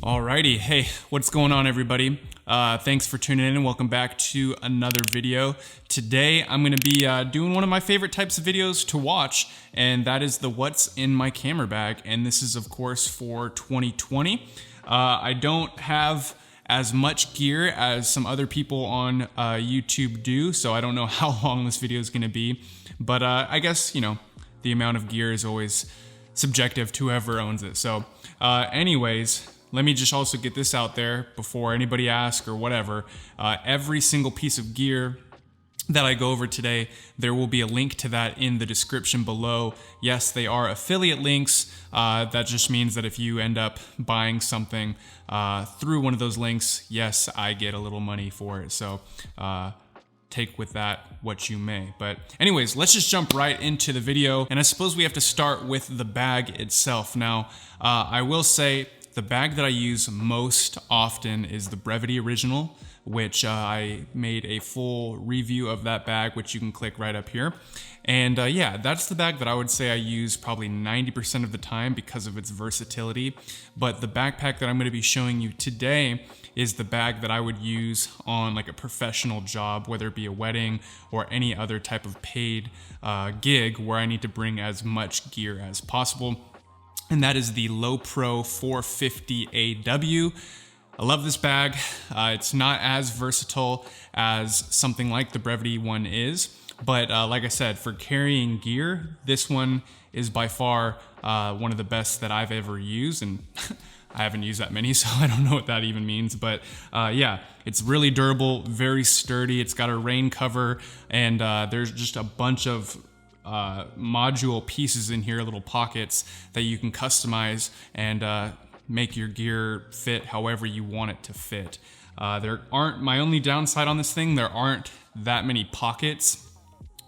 Alrighty, hey, what's going on, everybody? Thanks for tuning in and welcome back to another video. Today, I'm gonna be doing one of my favorite types of videos to watch, and that is the what's in my camera bag. And this is, of course, for 2020. I don't have as much gear as some other people on YouTube do, so I don't know how long this video is gonna be. But I guess, you know, the amount of gear is always subjective to whoever owns it. So anyways, let me just also get this out there before anybody asks or whatever. Every single piece of gear that I go over today, there will be a link to that in the description below. Yes, they are affiliate links. That just means that if you end up buying something through one of those links, yes, I get a little money for it. So take with that what you may. But anyways, let's just jump right into the video. And I suppose we have to start with the bag itself. Now, I will say, the bag that I use most often is the Brevity Original, which I made a full review of that bag, which you can click right up here. And yeah, that's the bag that I would say I use probably 90% of the time because of its versatility. But the backpack that I'm going to be showing you today is the bag that I would use on like a professional job, whether it be a wedding or any other type of paid gig where I need to bring as much gear as possible. And that is the LowePro 450AW. I love this bag. It's not as versatile as something like the Brevity one is, but like I said, for carrying gear, this one is by far one of the best that I've ever used, and I haven't used that many, so I don't know what that even means, but yeah, it's really durable, very sturdy. It's got a rain cover, and there's just a bunch of module pieces in here, little pockets that you can customize and make your gear fit however you want it to fit. There aren't, my only downside on this thing, there aren't that many pockets.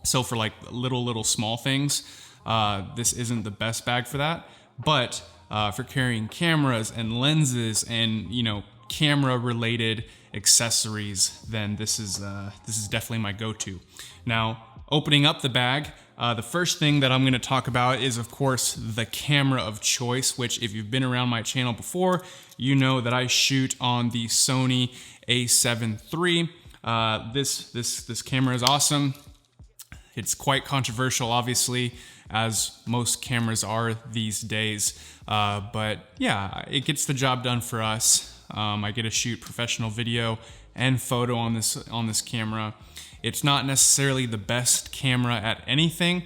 So for like little small things, this isn't the best bag for that. But for carrying cameras and lenses and, you know, camera related accessories, then this is definitely my go-to. Now, opening up the bag, the first thing that I'm going to talk about is, of course, the camera of choice, which if you've been around my channel before, you know that I shoot on the Sony A7iii. This camera is awesome. It's quite controversial, obviously, as most cameras are these days. But yeah, it gets the job done for us. I get to shoot professional video and photo on this camera. It's not necessarily the best camera at anything.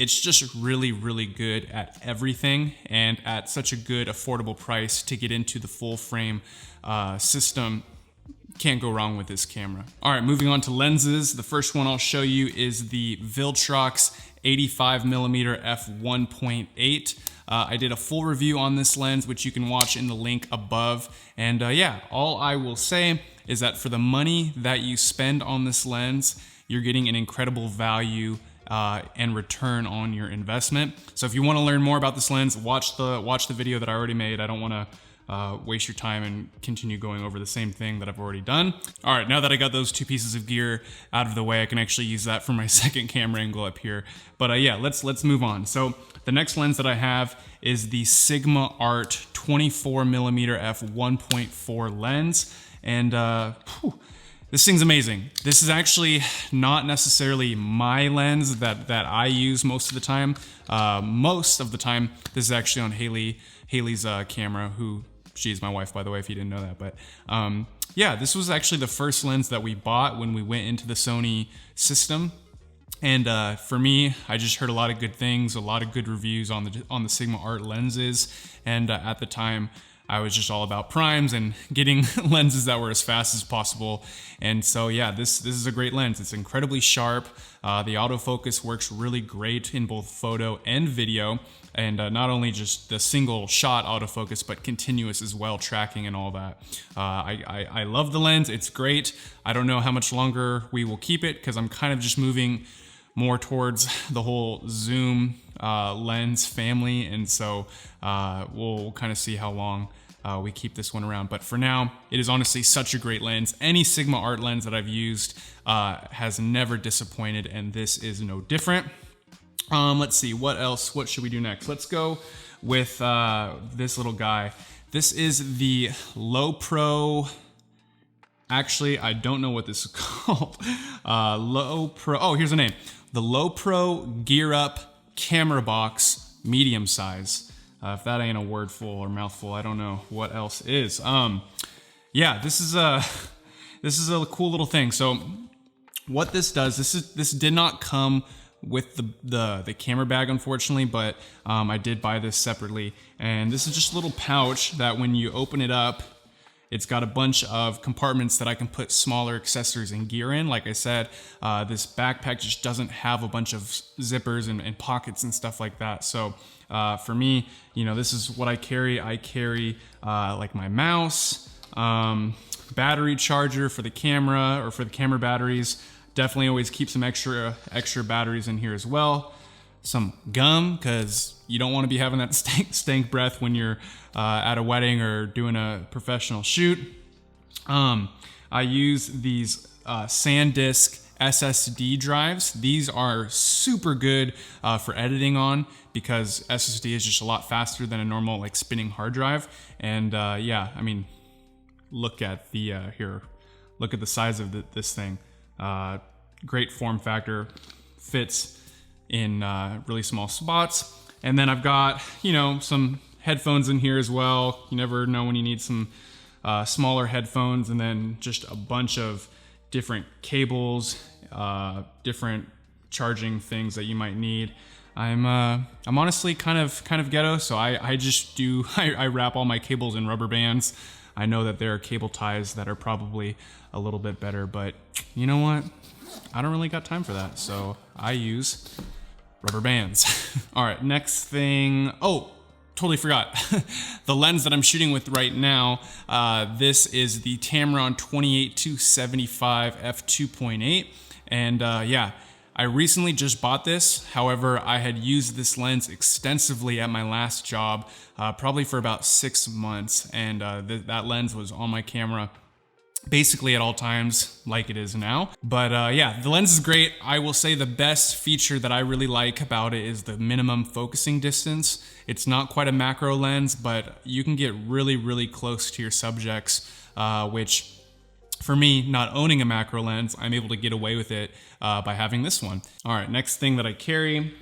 It's just really good at everything, and at such a good affordable price to get into the full frame system. Can't go wrong with this camera. All right, moving on to lenses. The first one I'll show you is the VILTROX 85mm f1.8. I did a full review on this lens, which you can watch in the link above. And yeah, all I will say is that for the money that you spend on this lens, you're getting an incredible value and return on your investment. So if you want to learn more about this lens, watch the video that I already made. I don't want to waste your time and continue going over the same thing that I've already done. All right, now that I got those two pieces of gear out of the way, I can actually use that for my second camera angle up here. But yeah, let's move on. So the next lens that I have is the Sigma Art 24mm f1.4 lens. And this thing's amazing. This is actually not necessarily my lens that I use most of the time. Most of the time, this is actually on Haley's camera, who she's my wife, by the way, if you didn't know that. But yeah, this was actually the first lens that we bought when we went into the Sony system. And for me, I just heard a lot of good things, a lot of good reviews on the Sigma Art lenses. And at the time, I was just all about primes and getting lenses that were as fast as possible. And so yeah, this is a great lens. It's incredibly sharp. The autofocus works really great in both photo and video. And not only just the single shot autofocus, but continuous as well, tracking and all that. I love the lens. It's great. I don't know how much longer we will keep it because I'm kind of just moving more towards the whole zoom lens family. And so we'll kind of see how long we keep this one around. But for now, it is honestly such a great lens. Any Sigma Art lens that I've used has never disappointed, and this is no different. Let's see, what else? What should we do next? Let's go with this little guy. This is the LowePro. Actually, I don't know what this is called. LowePro. Oh, here's the name. The LowePro Gear Up Camera Box Medium Size. If that ain't a wordful or mouthful, I don't know what else is. Yeah, this is a cool little thing. So what this does, this did not come with the camera bag, unfortunately, but I did buy this separately. And this is just a little pouch that when you open it up, it's got a bunch of compartments that I can put smaller accessories and gear in. Like I said, this backpack just doesn't have a bunch of zippers and pockets and stuff like that. So for me, you know, this is what I carry. I carry like my mouse, battery charger for the camera or for the camera batteries. Definitely always keep some extra batteries in here as well. Some gum, because you don't want to be having that stank breath when you're at a wedding or doing a professional shoot. I use these SanDisk SSD drives. These are super good for editing on, because SSD is just a lot faster than a normal like spinning hard drive. And yeah, I mean, look at the look at the size of this thing. Great form factor, fits in really small spots. And then I've got, you know, some headphones in here as well. You never know when you need some smaller headphones, and then just a bunch of different cables, different charging things that you might need. I'm honestly kind of ghetto, so I just do I wrap all my cables in rubber bands. I know that there are cable ties that are probably a little bit better, but you know what? I don't really got time for that, so I use rubber bands. All right, next thing. Oh, totally forgot. The lens that I'm shooting with right now, this is the Tamron 28-75 f2.8. And yeah, I recently just bought this. However, I had used this lens extensively at my last job, probably for about 6 months. And that lens was on my camera basically at all times, like it is now. But yeah, the lens is great. I will say the best feature that I really like about it is the minimum focusing distance. It's not quite a macro lens, but you can get really, really close to your subjects, which for me, not owning a macro lens, I'm able to get away with it by having this one. All right, next thing that I carry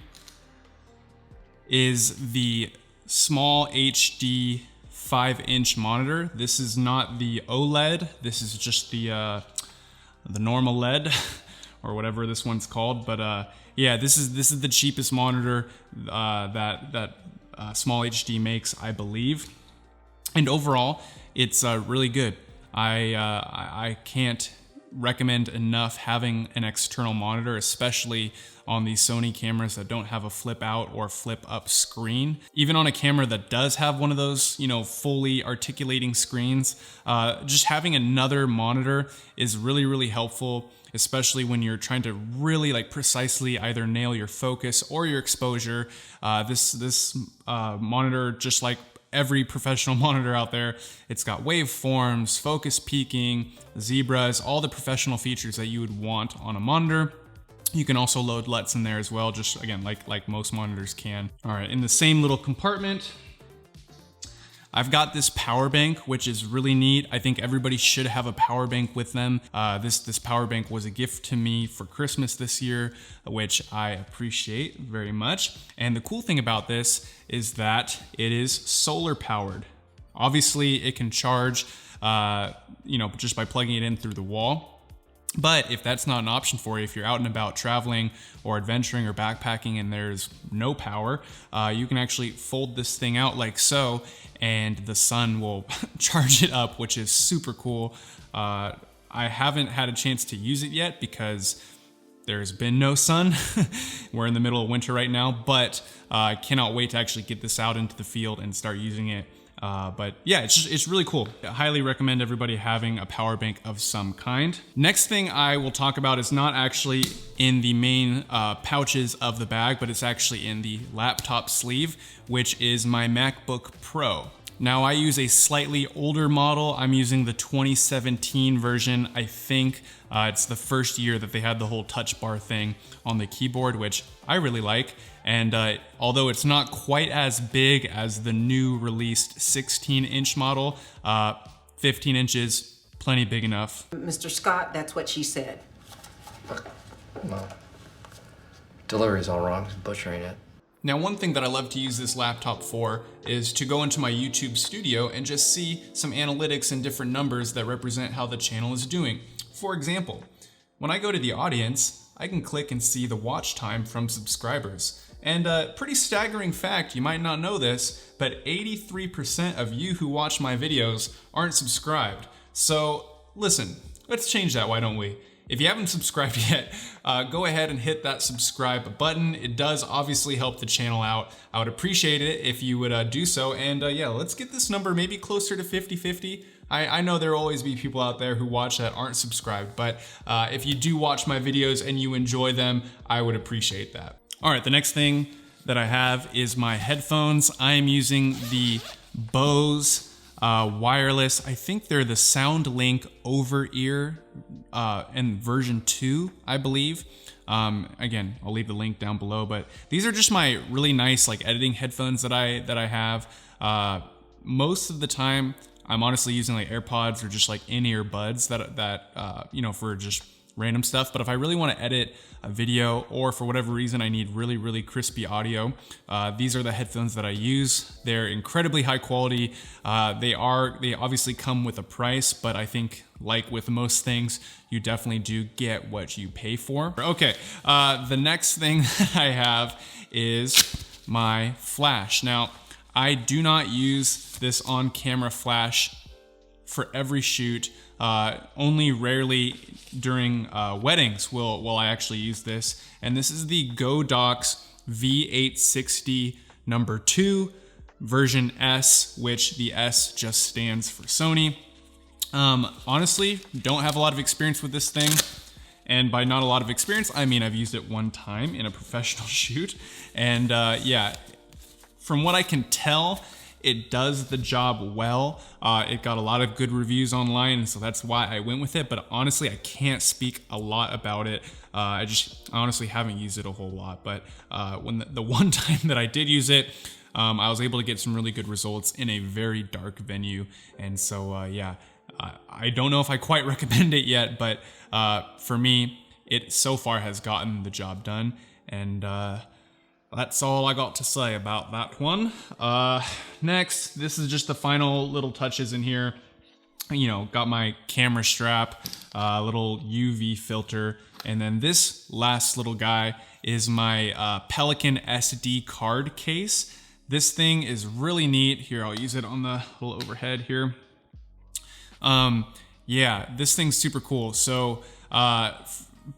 is the small HD 5-inch monitor. This is not the OLED. This is just the normal LED or whatever this one's called. But yeah, this is the cheapest monitor that Small HD makes, I believe. And overall, it's really good. I can't recommend enough having an external monitor, especially on these Sony cameras that don't have a flip out or flip up screen. Even on a camera that does have one of those, you know, fully articulating screens, just having another monitor is really, really helpful, especially when you're trying to really like precisely either nail your focus or your exposure. This monitor, just like every professional monitor out there, it's got waveforms, focus peaking, zebras, all the professional features that you would want on a monitor. You can also load LUTs in there as well, just again, like most monitors can. All right, in the same little compartment, I've got this power bank, which is really neat. I think everybody should have a power bank with them. This power bank was a gift to me for Christmas this year, which I appreciate very much. And the cool thing about this is that it is solar powered. Obviously, it can charge, you know, just by plugging it in through the wall. But if that's not an option for you, if you're out and about traveling or adventuring or backpacking and there's no power, you can actually fold this thing out like so, and the sun will charge it up, which is super cool. I haven't had a chance to use it yet because there's been no sun. We're in the middle of winter right now, but I cannot wait to actually get this out into the field and start using it. But yeah, it's really cool. I highly recommend everybody having a power bank of some kind. Next thing I will talk about is not actually in the main pouches of the bag, but it's actually in the laptop sleeve, which is my MacBook Pro. Now I use a slightly older model. I'm using the 2017 version, I think. It's the first year that they had the whole touch bar thing on the keyboard, which I really like. And although it's not quite as big as the new released 16-inch model, 15 inches, plenty big enough. Mr. Scott, that's what she said. No. Delivery's all wrong, he's butchering it. Now, one thing that I love to use this laptop for is to go into my YouTube studio and just see some analytics and different numbers that represent how the channel is doing. For example, when I go to the audience, I can click and see the watch time from subscribers. And a pretty staggering fact, you might not know this, but 83% of you who watch my videos aren't subscribed. So listen, let's change that, why don't we? If you haven't subscribed yet, go ahead and hit that subscribe button. It does obviously help the channel out. I would appreciate it if you would do so. And yeah, let's get this number maybe closer to 50-50. I know there will always be people out there who watch that aren't subscribed, but if you do watch my videos and you enjoy them, I would appreciate that. All right, the next thing that I have is my headphones. I am using the BOSE wireless. I think they're the SoundLink over-ear in version 2, I believe. Again, I'll leave the link down below, but these are just my really nice like editing headphones that I have. Most of the time, I'm honestly using like AirPods or just like in-ear buds that you know, for just random stuff. But if I really want to edit a video or for whatever reason I need really crispy audio, these are the headphones that I use. They're incredibly high quality. They obviously come with a price, but I think like with most things, you definitely do get what you pay for. Okay, the next thing that I have is my flash. Now, I do not use this on-camera flash for every shoot. Only rarely during weddings will I actually use this. And this is the Godox V860 number 2 version S, which the S just stands for Sony. Honestly, don't have a lot of experience with this thing. And by not a lot of experience, I mean I've used it one time in a professional shoot. And yeah, from what I can tell, it does the job well. It got a lot of good reviews online, and so that's why I went with it. But honestly, I can't speak a lot about it. I honestly haven't used it a whole lot. But when the one time that I did use it, I was able to get some really good results in a very dark venue. And so yeah, I don't know if I quite recommend it yet, but for me, it so far has gotten the job done. And that's all I got to say about that one. Next, this is just the final little touches in here. You know, got my camera strap, little UV filter, and then this last little guy is my Pelican SD card case. This thing is really neat. Here, I'll use it on the little overhead here. Yeah, this thing's super cool. So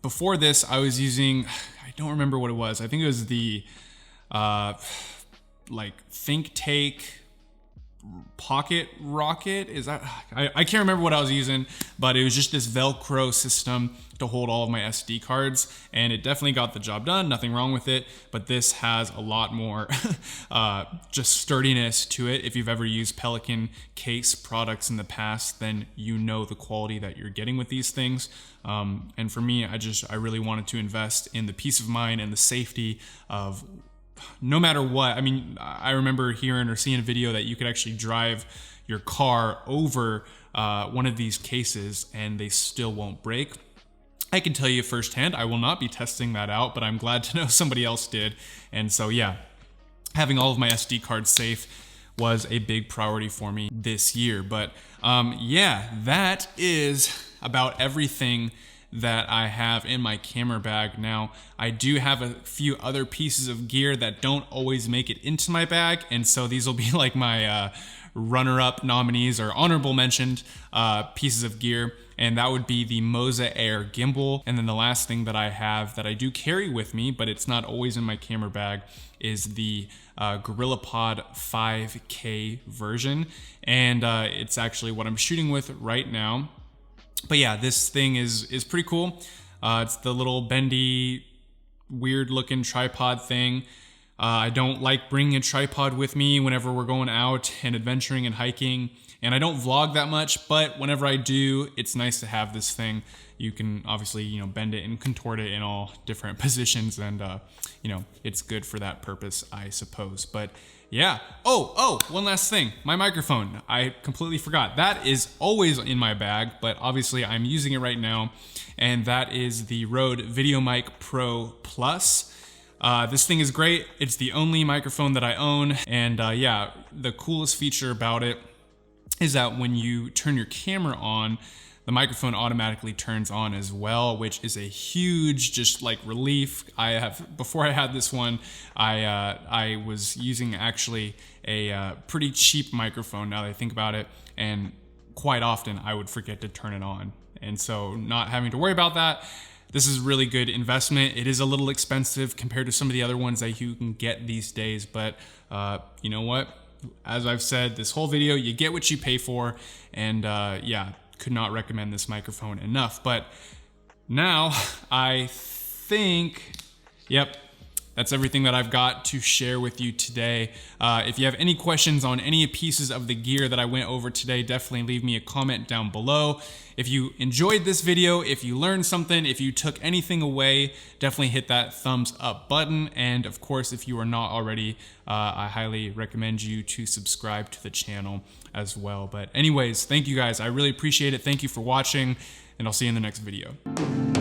before this, I was using, I don't remember what it was. I think it was the like ThinkTake Pocket Rocket. Is that, I can't remember what I was using, but it was just this Velcro system to hold all of my SD cards, and it definitely got the job done. Nothing wrong with it, but this has a lot more just sturdiness to it. If you've ever used Pelican case products in the past, then you know the quality that you're getting with these things. And for me, I really wanted to invest in the peace of mind and the safety of no matter what. I mean, I remember hearing or seeing a video that you could actually drive your car over one of these cases and they still won't break. I can tell you firsthand, I will not be testing that out, but I'm glad to know somebody else did. And so yeah, having all of my SD cards safe was a big priority for me this year. But yeah, that is about everything that I have in my camera bag. Now, I do have a few other pieces of gear that don't always make it into my bag, and so these will be like my runner-up nominees or honorable mentioned pieces of gear, and that would be the MOZA Air gimbal. And then the last thing that I have that I do carry with me, but it's not always in my camera bag, is the GorillaPod 5K version, and it's actually what I'm shooting with right now. But yeah, this thing is pretty cool. It's the little bendy, weird looking tripod thing. I don't like bringing a tripod with me whenever we're going out and adventuring and hiking. And I don't vlog that much, but whenever I do, it's nice to have this thing. You can obviously, you know, bend it and contort it in all different positions, and you know, it's good for that purpose, I suppose. But yeah. Oh, one last thing. My microphone. I completely forgot. That is always in my bag, but obviously I'm using it right now, and that is the Rode VIDEOMIC Pro Plus. This thing is great. It's the only microphone that I own, and yeah, the coolest feature about it is that when you turn your camera on, the microphone automatically turns on as well, which is a huge just like relief. Before I had this one, I was using actually a pretty cheap microphone now that I think about it, and quite often I would forget to turn it on. And so not having to worry about that, this is a really good investment. It is a little expensive compared to some of the other ones that you can get these days, but you know what? As I've said this whole video, you get what you pay for, and yeah, could not recommend this microphone enough. But now I think, yep, that's everything that I've got to share with you today. If you have any questions on any pieces of the gear that I went over today, definitely leave me a comment down below. If you enjoyed this video, if you learned something, if you took anything away, definitely hit that thumbs up button. And of course, if you are not already, I highly recommend you to subscribe to the channel as well. But anyways, thank you guys. I really appreciate it. Thank you for watching, and I'll see you in the next video.